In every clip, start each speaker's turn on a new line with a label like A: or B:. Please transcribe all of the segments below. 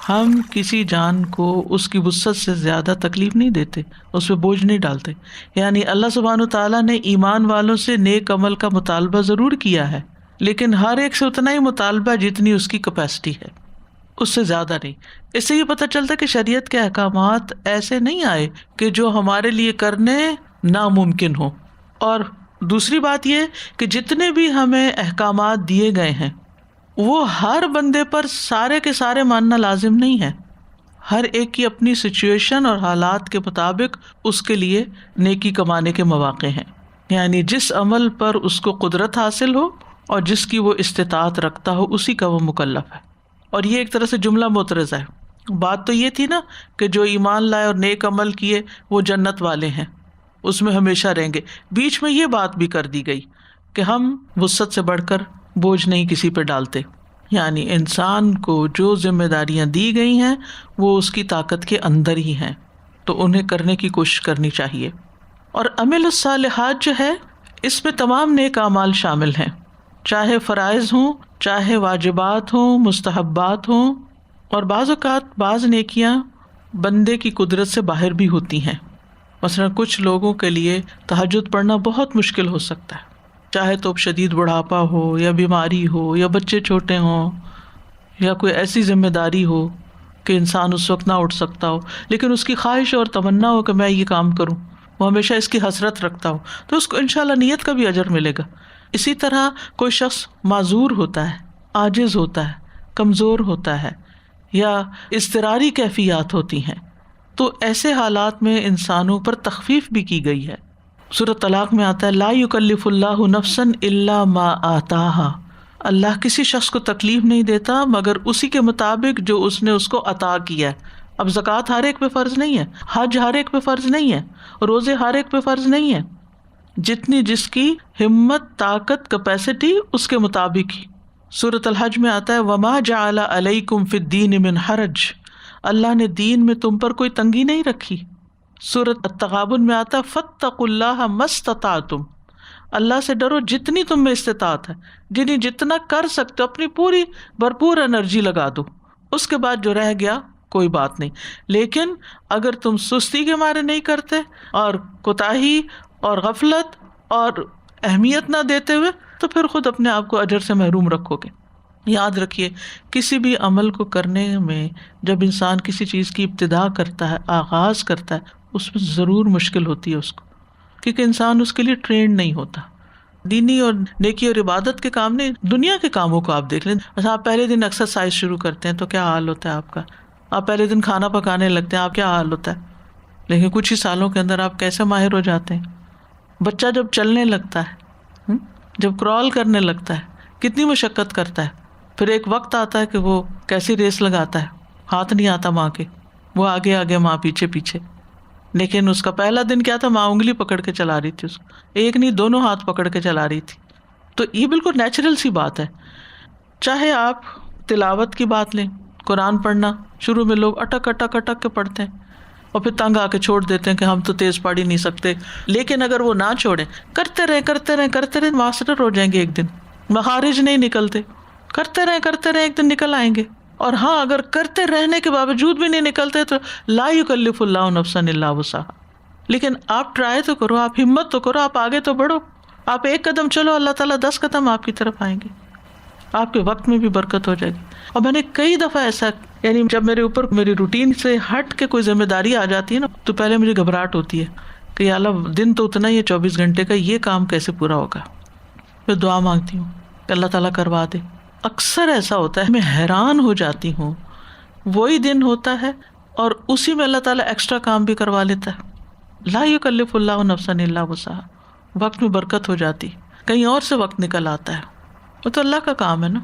A: ہم کسی جان کو اس کی وسعت سے زیادہ تکلیف نہیں دیتے، اس پہ بوجھ نہیں ڈالتے. یعنی اللہ سبحانہ وتعالیٰ نے ایمان والوں سے نیک عمل کا مطالبہ ضرور کیا ہے، لیکن ہر ایک سے اتنا ہی مطالبہ جتنی اس کی کیپیسٹی ہے، اس سے زیادہ نہیں. اس سے یہ پتہ چلتا ہے کہ شریعت کے احکامات ایسے نہیں آئے کہ جو ہمارے لیے کرنے ناممکن ہو. اور دوسری بات یہ کہ جتنے بھی ہمیں احکامات دیے گئے ہیں وہ ہر بندے پر سارے کے سارے ماننا لازم نہیں ہے. ہر ایک کی اپنی سچویشن اور حالات کے مطابق اس کے لیے نیکی کمانے کے مواقع ہیں. یعنی جس عمل پر اس کو قدرت حاصل ہو اور جس کی وہ استطاعت رکھتا ہو اسی کا وہ مکلف ہے. اور یہ ایک طرح سے جملہ معترض ہے. بات تو یہ تھی نا کہ جو ایمان لائے اور نیک عمل کیے وہ جنت والے ہیں، اس میں ہمیشہ رہیں گے. بیچ میں یہ بات بھی کر دی گئی کہ ہم وسعت سے بڑھ کر بوجھ نہیں کسی پہ ڈالتے. یعنی انسان کو جو ذمہ داریاں دی گئی ہیں وہ اس کی طاقت کے اندر ہی ہیں، تو انہیں کرنے کی کوشش کرنی چاہیے. اور عمل الصالحات جو ہے اس میں تمام نیک اعمال شامل ہیں، چاہے فرائض ہوں، چاہے واجبات ہوں، مستحبات ہوں. اور بعض اوقات بعض نیکیاں بندے کی قدرت سے باہر بھی ہوتی ہیں. مثلا کچھ لوگوں کے لیے تہجد پڑھنا بہت مشکل ہو سکتا ہے، چاہے تو شدید بڑھاپا ہو یا بیماری ہو یا بچے چھوٹے ہوں یا کوئی ایسی ذمہ داری ہو کہ انسان اس وقت نہ اٹھ سکتا ہو، لیکن اس کی خواہش اور تمنا ہو کہ میں یہ کام کروں، وہ ہمیشہ اس کی حسرت رکھتا ہو، تو اس کو انشاءاللہ نیت کا بھی اجر ملے گا. اسی طرح کوئی شخص معذور ہوتا ہے، عاجز ہوتا ہے، کمزور ہوتا ہے یا اضطراری کیفیات ہوتی ہیں، تو ایسے حالات میں انسانوں پر تخفیف بھی کی گئی ہے. سورۃ طلاق میں آتا ہے لا یکلف اللہ نفسا الا ما آتاہا. اللہ کسی شخص کو تکلیف نہیں دیتا مگر اسی کے مطابق جو اس نے اس کو عطا کیا ہے. اب زکوٰۃ ہر ایک پہ فرض نہیں ہے، حج ہر ایک پہ فرض نہیں ہے، روزے ہر ایک پہ فرض نہیں ہے. جتنی جس کی ہمت، طاقت، کیپیسٹی اس کے مطابق ہی. سورۃ الحج میں آتا ہے وما جعل علیکم فی الدین من حرج. اللہ نے دین میں تم پر کوئی تنگی نہیں رکھی. سورۃ التغابن میں آتا ہے فاتقوا اللہ ما استطعتم. اللہ سے ڈرو جتنی تم میں استطاعت ہے، جنہیں جتنا کر سکتے ہو اپنی پوری بھرپور انرجی لگا دو. اس کے بعد جو رہ گیا کوئی بات نہیں. لیکن اگر تم سستی کے مارے نہیں کرتے اور کوتاہی اور غفلت اور اہمیت نہ دیتے ہوئے تو پھر خود اپنے آپ کو اجر سے محروم رکھو گے. یاد رکھیے کسی بھی عمل کو کرنے میں جب انسان کسی چیز کی ابتدا کرتا ہے، آغاز کرتا ہے، اس میں ضرور مشکل ہوتی ہے اس کو، کیونکہ انسان اس کے لیے ٹرینڈ نہیں ہوتا. دینی اور نیکی اور عبادت کے کام نہیں، دنیا کے کاموں کو آپ دیکھ لیں. آپ پہلے دن ایکسرسائز شروع کرتے ہیں تو کیا حال ہوتا ہے آپ کا، آپ پہلے دن کھانا پکانے لگتے ہیں آپ کیا حال ہوتا ہے، لیکن کچھ ہی سالوں کے اندر آپ کیسے ماہر ہو جاتے ہیں. بچہ جب چلنے لگتا ہے، جب کرال کرنے لگتا ہے، کتنی مشقت کرتا ہے، پھر ایک وقت آتا ہے کہ وہ کیسی ریس لگاتا ہے، ہاتھ نہیں آتا ماں کے، وہ آگے آگے ماں پیچھے پیچھے. لیکن اس کا پہلا دن کیا تھا، ماں انگلی پکڑ کے چلا رہی تھی اس کو، ایک نہیں دونوں ہاتھ پکڑ کے چلا رہی تھی. تو یہ بالکل نیچرل سی بات ہے. چاہے آپ تلاوت کی بات لیں، قرآن پڑھنا شروع میں لوگ اٹک اٹک اٹک کے پڑھتے ہیں اور پھر تنگ آ کے چھوڑ دیتے ہیں کہ ہم تو تیز پڑھ ہی نہیں سکتے. لیکن اگر وہ نہ چھوڑیں، کرتے رہیں کرتے رہیں کرتے رہیں، ماسٹر ہو جائیں گے. ایک دن مخارج نہیں نکلتے، کرتے رہیں ایک دن نکل آئیں گے. اور ہاں اگر کرتے رہنے کے باوجود بھی نہیں نکلتے تو لا یکلف اللہ نفسا الا وسعہا. لیکن آپ ٹرائی تو کرو، آپ ہمت تو کرو، آپ آگے تو بڑھو. آپ ایک قدم چلو، اللہ تعالیٰ 10 قدم آپ کی طرف آئیں گے. آپ کے وقت میں بھی برکت ہو جائے گی. اور میں نے کئی دفعہ ایسا، یعنی جب میرے اوپر میری روٹین سے ہٹ کے کوئی ذمہ داری آ جاتی ہے نا، تو پہلے مجھے گھبراہٹ ہوتی ہے کہ یا اللہ دن تو اتنا ہی ہے 24 گھنٹے کا، یہ کام کیسے پورا ہوگا. میں دعا مانگتی ہوں کہ اللہ تعالیٰ کروا دے. اکثر ایسا ہوتا ہے، میں حیران ہو جاتی ہوں، وہی دن ہوتا ہے اور اسی میں اللہ تعالیٰ ایکسٹرا کام بھی کروا لیتا ہے. لا یکلف اللہ نفسا الا وسعہا. وقت میں برکت ہو جاتی، کہیں اور سے وقت نکل آتا ہے. وہ تو اللہ کا کام ہے نا.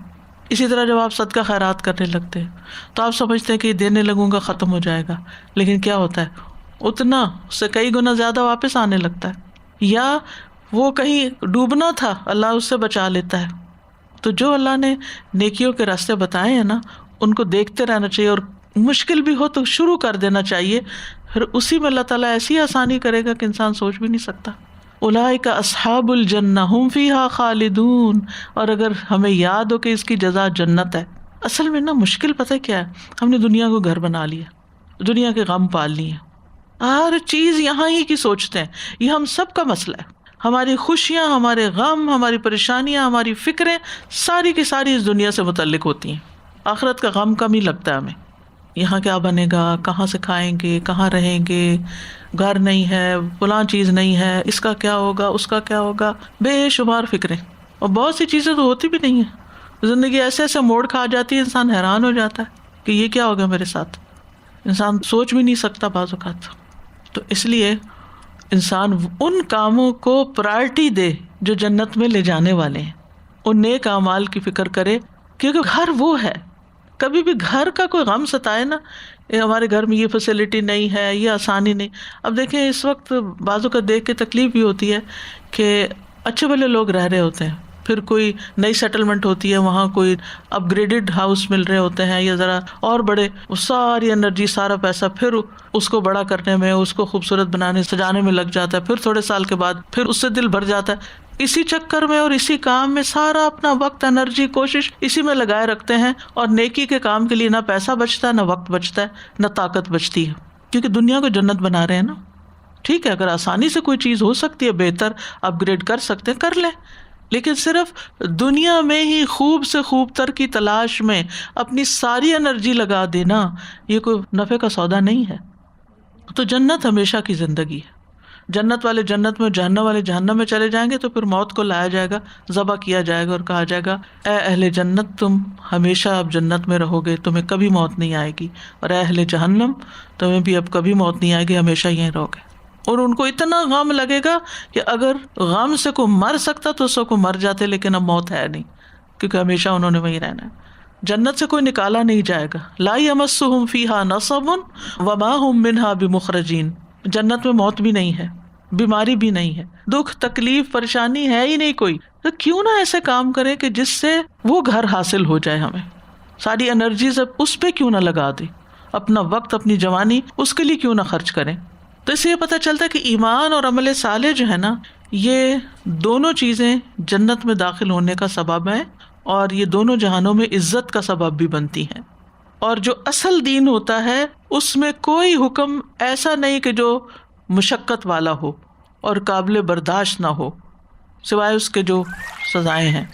A: اسی طرح جب آپ صدقہ خیرات کرنے لگتے ہیں تو آپ سمجھتے ہیں کہ دینے لگوں گا ختم ہو جائے گا، لیکن کیا ہوتا ہے اتنا اس سے کئی گنا زیادہ واپس آنے لگتا ہے. یا وہ کہیں ڈوبنا تھا، اللہ اس سے بچا لیتا ہے. تو جو اللہ نے نیکیوں کے راستے بتائے ہیں نا، ان کو دیکھتے رہنا چاہیے، اور مشکل بھی ہو تو شروع کر دینا چاہیے، پھر اسی میں اللہ تعالیٰ ایسی آسانی کرے گا کہ انسان سوچ بھی نہیں سکتا. اولئک اصحاب الجنہ ہم فیہا خالدون. اور اگر ہمیں یاد ہو کہ اس کی جزا جنت ہے، اصل میں نا مشکل پتہ کیا ہے، ہم نے دنیا کو گھر بنا لیا، دنیا کے غم پال لیے، ہر چیز یہاں ہی کی سوچتے ہیں. یہ ہم سب کا مسئلہ ہے. ہماری خوشیاں، ہمارے غم، ہماری پریشانیاں، ہماری فکریں ساری کی ساری اس دنیا سے متعلق ہوتی ہیں. آخرت کا غم کم ہی لگتا ہے ہمیں. یہاں کیا بنے گا، کہاں سے کھائیں گے، کہاں رہیں گے، گھر نہیں ہے، فلاں چیز نہیں ہے، اس کا کیا ہوگا، اس کا کیا ہوگا، بے شمار فکریں. اور بہت سی چیزیں تو ہوتی بھی نہیں ہیں. زندگی ایسے ایسے موڑ کھا جاتی ہے، انسان حیران ہو جاتا ہے کہ یہ کیا ہوگا میرے ساتھ. انسان سوچ بھی نہیں سکتا بعض اوقات. تو اس لیے انسان ان کاموں کو پرائرٹی دے جو جنت میں لے جانے والے ہیں، ان نیک اعمال کی فکر کرے، کیونکہ گھر وہ ہے. کبھی بھی گھر کا کوئی غم ستائے نا، ہمارے گھر میں یہ فیسلٹی نہیں ہے، یہ آسانی نہیں. اب دیکھیں اس وقت بازو کا دیکھ کے تکلیف بھی ہوتی ہے کہ اچھے بھلے لوگ رہ رہے ہوتے ہیں، پھر کوئی نئی سیٹلمنٹ ہوتی ہے، وہاں کوئی اپ گریڈڈ ہاؤس مل رہے ہوتے ہیں یا ذرا اور بڑے، وہ ساری انرجی سارا پیسہ پھر اس کو بڑا کرنے میں، اس کو خوبصورت بنانے سجانے میں لگ جاتا ہے. پھر تھوڑے سال کے بعد پھر اس سے دل بھر جاتا ہے. اسی چکر میں اور اسی کام میں سارا اپنا وقت، انرجی، کوشش اسی میں لگائے رکھتے ہیں، اور نیکی کے کام کے لیے نہ پیسہ بچتا ہے، نہ وقت بچتا ہے، نہ طاقت بچتی ہے. کیونکہ دنیا کو جنت بنا رہے ہیں نا. ٹھیک ہے، اگر آسانی سے کوئی چیز ہو سکتی ہے بہتر، اپ گریڈ کر سکتے ہیں، کر لیں. لیکن صرف دنیا میں ہی خوب سے خوب تر کی تلاش میں اپنی ساری انرجی لگا دینا، یہ کوئی نفع کا سودا نہیں ہے. تو جنت ہمیشہ کی زندگی ہے. جنت والے جنت میں، جہنم والے جہنم میں چلے جائیں گے تو پھر موت کو لایا جائے گا، ذبح کیا جائے گا اور کہا جائے گا اے اہل جنت، تم ہمیشہ اب جنت میں رہو گے، تمہیں کبھی موت نہیں آئے گی. اور اے اہل جہنم، تمہیں بھی اب کبھی موت نہیں آئے گی، ہمیشہ یہیں رہو گے. اور ان کو اتنا غم لگے گا کہ اگر غم سے کوئی مر سکتا تو سو کو مر جاتے، لیکن اب موت ہے نہیں، کیونکہ ہمیشہ انہوں نے وہیں رہنا ہے. جنت سے کوئی نکالا نہیں جائے گا. لا یمسہم فیہا نصب وما ہم منہا بمخرجین. جنت میں موت بھی نہیں ہے، بیماری بھی نہیں ہے، دکھ تکلیف پریشانی ہے ہی نہیں کوئی. تو کیوں نہ ایسے کام کریں کہ جس سے وہ گھر حاصل ہو جائے. ہمیں ساری انرجیز اس پہ کیوں نہ لگا دیں، اپنا وقت، اپنی جوانی اس کے لیے کیوں نہ خرچ کریں. تو اس سے یہ پتہ چلتا ہے کہ ایمان اور عمل صالح جو ہے نا، یہ دونوں چیزیں جنت میں داخل ہونے کا سبب ہیں، اور یہ دونوں جہانوں میں عزت کا سبب بھی بنتی ہیں. اور جو اصل دین ہوتا ہے اس میں کوئی حکم ایسا نہیں کہ جو مشقت والا ہو اور قابل برداشت نہ ہو، سوائے اس کے جو سزائیں ہیں.